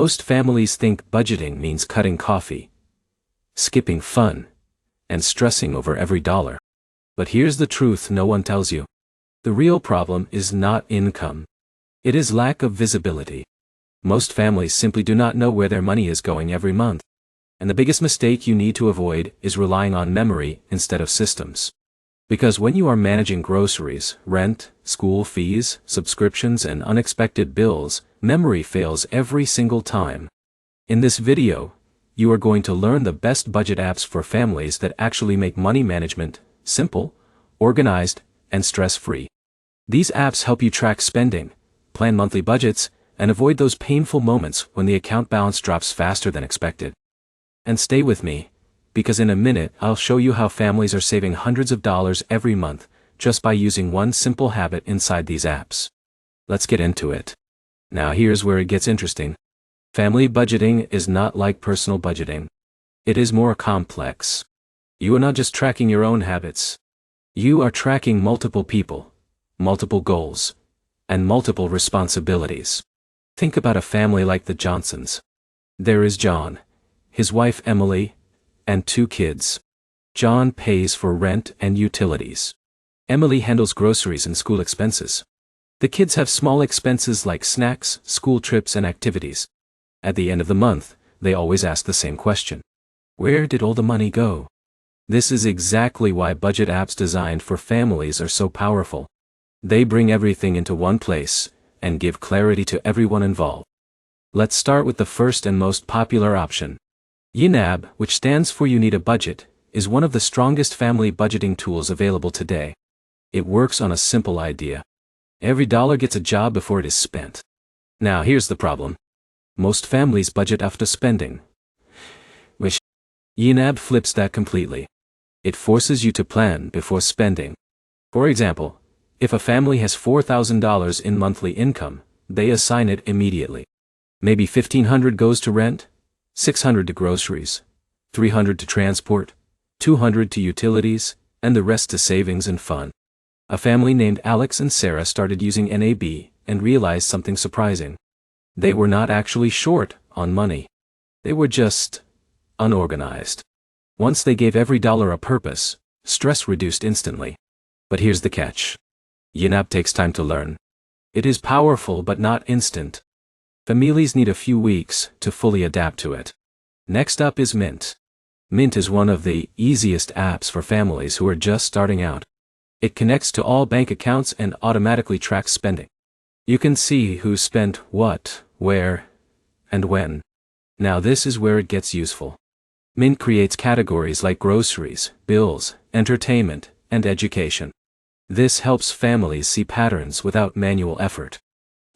Most families think budgeting means cutting coffee, skipping fun, and stressing over every dollar. But here's the truth no one tells you. The real problem is not income. It is lack of visibility. Most families simply do not know where their money is going every month. And the biggest mistake you need to avoid is relying on memory instead of systems. Because when you are managing groceries, rent, school fees, subscriptions, and unexpected bills, memory fails every single time. In this video, you are going to learn the best budget apps for families that actually make money management simple, organized, and stress-free. These apps help you track spending, plan monthly budgets, and avoid those painful moments when the account balance drops faster than expected. And stay with me, because in a minute I'll show you how families are saving hundreds of dollars every month just by using one simple habit inside these apps. Let's get into it. Now here's where it gets interesting. Family budgeting is not like personal budgeting. It is more complex. You are not just tracking your own habits. You are tracking multiple people, multiple goals, and multiple responsibilities. Think about a family like the Johnsons. There is John, his wife Emily, and 2 kids. John pays for rent and utilities. Emily handles groceries and school expenses. The kids have small expenses like snacks, school trips, and activities. At the end of the month, they always ask the same question. Where did all the money go? This is exactly why budget apps designed for families are so powerful. They bring everything into one place and give clarity to everyone involved. Let's start with the first and most popular option. YNAB, which stands for You Need a Budget, is one of the strongest family budgeting tools available today. It works on a simple idea. Every dollar gets a job before it is spent. Now here's the problem. Most families budget after spending. YNAB flips that completely. It forces you to plan before spending. For example, if a family has $4,000 in monthly income, they assign it immediately. Maybe $1,500 goes to rent, $600 to groceries, $300 to transport, $200 to utilities, and the rest to savings and fun. A family named Alex and Sarah started using NAB and realized something surprising. They were not actually short on money. They were just unorganized. Once they gave every dollar a purpose, stress reduced instantly. But here's the catch. YNAB takes time to learn. It is powerful but not instant. Families need a few weeks to fully adapt to it. Next up is Mint. Mint is one of the easiest apps for families who are just starting out. It connects to all bank accounts and automatically tracks spending. You can see who spent what, where, and when. Now this is where it gets useful. Mint creates categories like groceries, bills, entertainment, and education. This helps families see patterns without manual effort.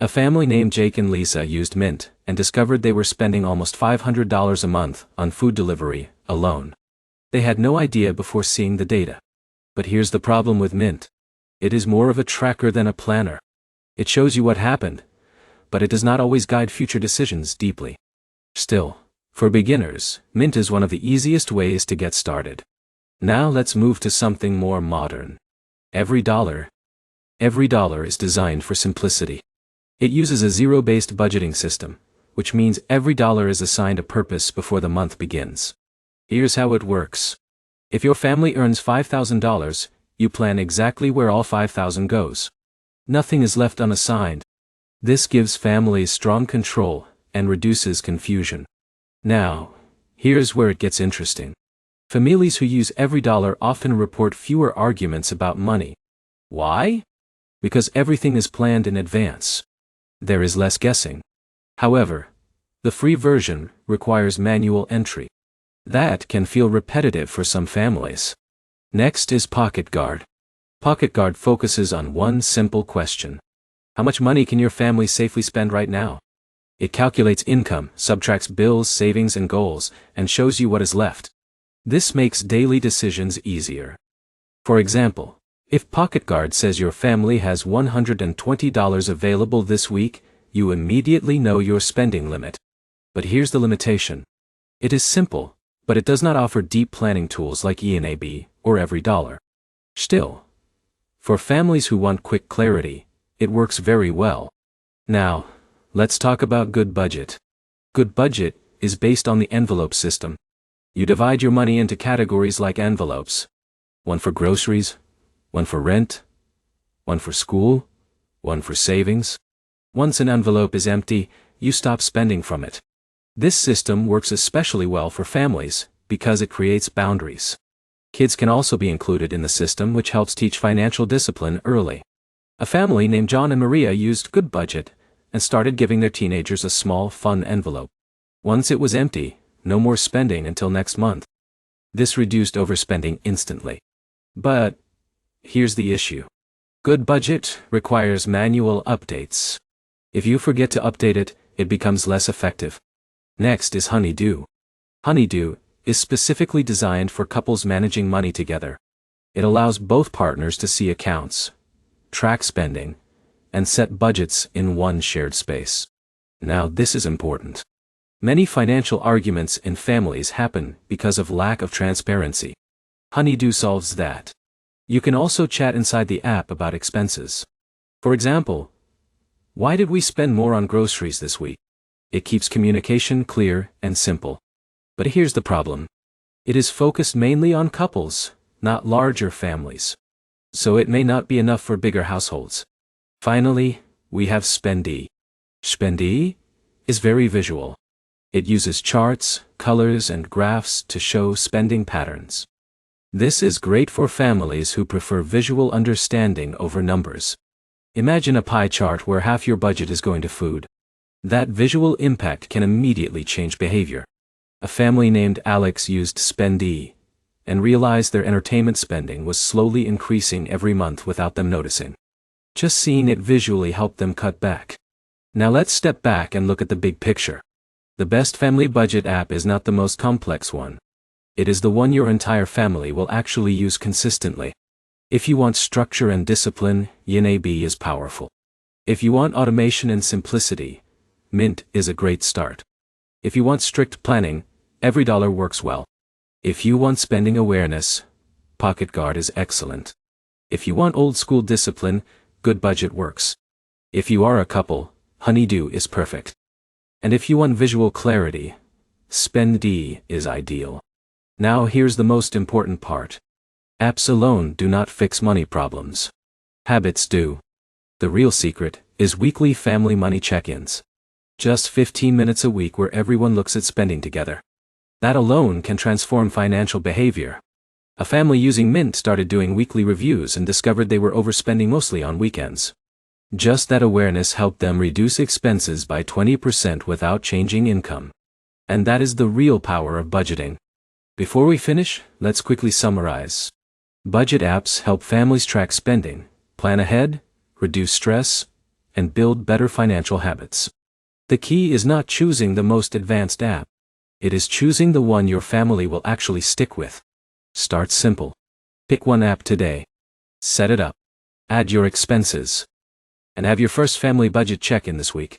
A family named Jake and Lisa used Mint and discovered they were spending almost $500 a month on food delivery alone. They had no idea before seeing the data. But here's the problem with Mint. It is more of a tracker than a planner. It shows you what happened, but it does not always guide future decisions deeply. Still, for beginners, Mint is one of the easiest ways to get started. Now let's move to something more modern. Every dollar is designed for simplicity. It uses a zero-based budgeting system, which means every dollar is assigned a purpose before the month begins. Here's how it works. If your family earns $5,000, you plan exactly where all $5,000 goes. Nothing is left unassigned. This gives families strong control and reduces confusion. Now, here's where it gets interesting. Families who use every dollar often report fewer arguments about money. Why? Because everything is planned in advance. There is less guessing. However, the free version requires manual entry. That can feel repetitive for some families. Next is Pocket Guard. Pocket Guard focuses on one simple question. How much money can your family safely spend right now? It calculates income, subtracts bills, savings, and goals, and shows you what is left. This makes daily decisions easier. For example, if Pocket Guard says your family has $120 available this week, you immediately know your spending limit. But here's the limitation. It is simple, but it does not offer deep planning tools like YNAB or Every Dollar. Still, for families who want quick clarity, it works very well. Now, let's talk about Good Budget. Good Budget is based on the envelope system. You divide your money into categories like envelopes. One for groceries, one for rent, one for school, one for savings. Once an envelope is empty, you stop spending from it. This system works especially well for families because it creates boundaries. Kids can also be included in the system, which helps teach financial discipline early. A family named John and Maria used Good Budget and started giving their teenagers a small, fun envelope. Once it was empty, no more spending until next month. This reduced overspending instantly. But here's the issue. Good Budget requires manual updates. If you forget to update it, it becomes less effective. Next is Honeydo. Honeydo is specifically designed for couples managing money together. It allows both partners to see accounts, track spending, and set budgets in one shared space. Now this is important. Many financial arguments in families happen because of lack of transparency. Honeydo solves that. You can also chat inside the app about expenses. For example, why did we spend more on groceries this week? It keeps communication clear and simple. But here's the problem. It is focused mainly on couples, not larger families. So it may not be enough for bigger households. Finally, we have Spendee. Spendee is very visual. It uses charts, colors, and graphs to show spending patterns. This is great for families who prefer visual understanding over numbers. Imagine a pie chart where half your budget is going to food. That visual impact can immediately change behavior. A family named Alex used Spendee and realized their entertainment spending was slowly increasing every month without them noticing. Just seeing it visually helped them cut back. Now let's step back and look at the big picture. The best family budget app is not the most complex one. It is the one your entire family will actually use consistently. If you want structure and discipline, YNAB is powerful. If you want automation and simplicity, Mint is a great start. If you want strict planning, EveryDollar works well. If you want spending awareness, Pocket Guard is excellent. If you want old school discipline, Good Budget works. If you are a couple, Honeydo is perfect. And if you want visual clarity, Spendee is ideal. Now here's the most important part. Apps alone do not fix money problems. Habits do. The real secret is weekly family money check-ins. Just 15 minutes a week where everyone looks at spending together. That alone can transform financial behavior. A family using Mint started doing weekly reviews and discovered they were overspending mostly on weekends. Just that awareness helped them reduce expenses by 20% without changing income. And that is the real power of budgeting. Before we finish, let's quickly summarize. Budget apps help families track spending, plan ahead, reduce stress, and build better financial habits. The key is not choosing the most advanced app. It is choosing the one your family will actually stick with. Start simple. Pick one app today. Set it up. Add your expenses. And have your first family budget check-in this week.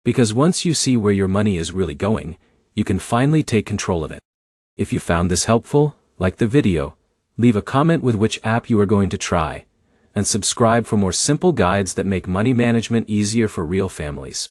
Because once you see where your money is really going, you can finally take control of it. If you found this helpful, like the video, leave a comment with which app you are going to try, and subscribe for more simple guides that make money management easier for real families.